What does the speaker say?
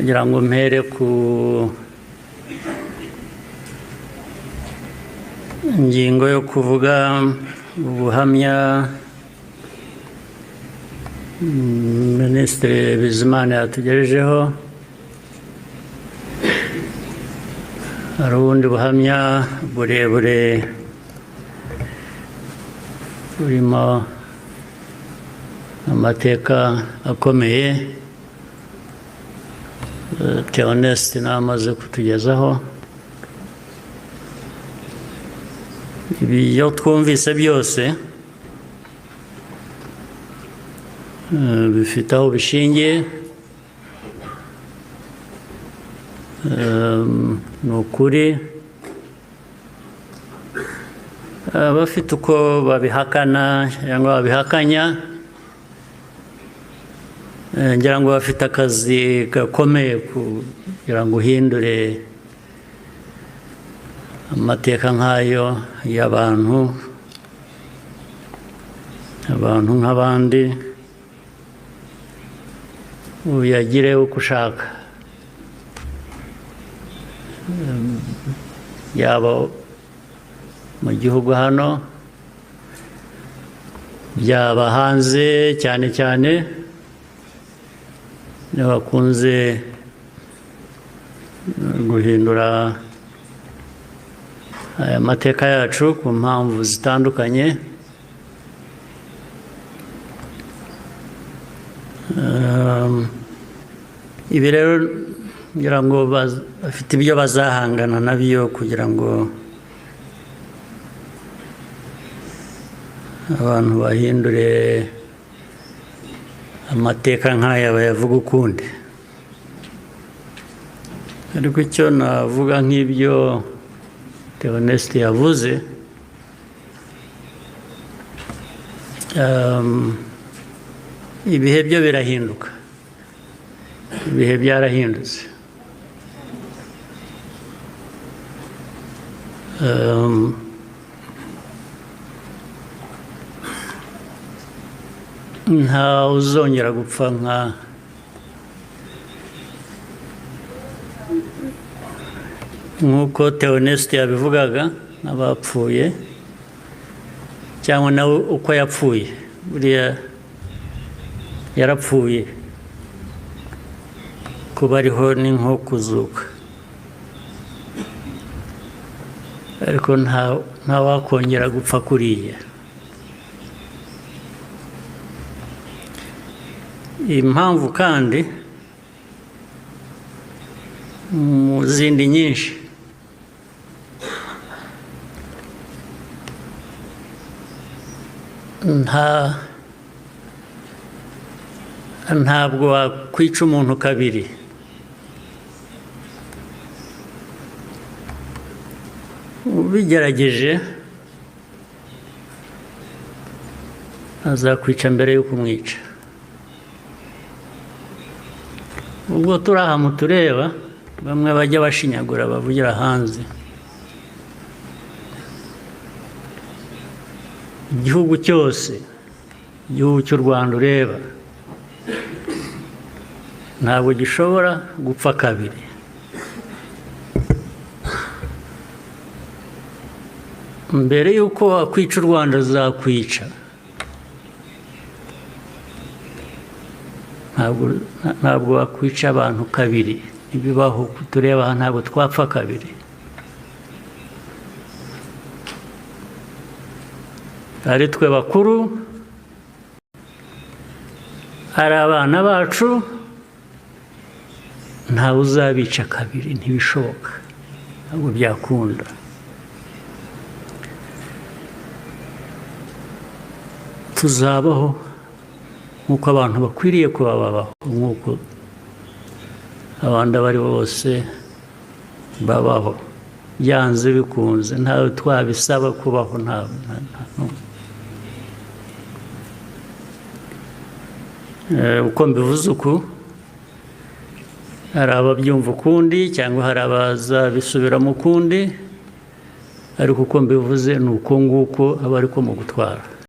ngira ngo mpere ku ingingo yo kuvuga ubuhamya Minisitiri Bizimana yatugejejeho. Hari ubundi buhamya burebure burimo amateka akomeye Theoneste namaze kutugezaho. Ibyo twumvise byose bifite aho bishingiye, ni ukuri. Abafite uko babihakana cyangwa babihakanya, ngira ngo bafite akazi gakomeye kugira ngo uhindure amateka nk'ayo y'abantu nk'abandi, uyagire uko ushaka, yaba mu gihugu hano, byaba hanze, cyane cyane bakunze guhindura aya mateka yacu ku mpamvu zitandukanye. Ibi rero ngira ngo bafite ibyo bazahangana nabyo kugira ngo abantu bahindure amateka nk'aya bayavuga ukundi. Ariko icyo navuga nk'ibyo Theoneste yavuze, ibihe byo birahinduka, ibihe byarahindutse. Nta uzongera gupfa nk'uko Theoneste yabivugaga, n'abapfuye cyangwa nawe uko yapfuye. Buriya yarapfuye, kuba ariho ni nko kuzuka, ariko nta wakongera gupfa kuriya. Impamvu kandi mu zindi nyinshi, ntabwo wakwica umuntu kabiri. Ubigerageje azakwica mbere yo kumwica. Ubwo turi aha mutureba, bamwe bajya bashinyagura bavugira hanze. Igihugu cyose, igihugu cy'u Rwanda ureba, ntabwo gishobora gupfa kabiri. Mbere y'uko wakwica u Rwanda Ruzakwica. Ntabwo wakwica abantu kabiri, ntibibaho. Tureba aha ntabwo twapfa kabiri. Ari twe bakuru, ari abana bacu, ntawe uzabica kabiri, ntibishoboka, ntabwo byakunda. Tuzabaho nk'uko abantu bakwiriye kuba babaho, nk'uko abandi abo ari bo bose babaho, byanze bikunze. Ntawe twabisaba kubaho, uko mbivuze uku, hari ababyumva ukundi cyangwa hari abazabisubiramo ukundi, ariko uko mbivuze ni uko nguko aba ariko mu gutwara.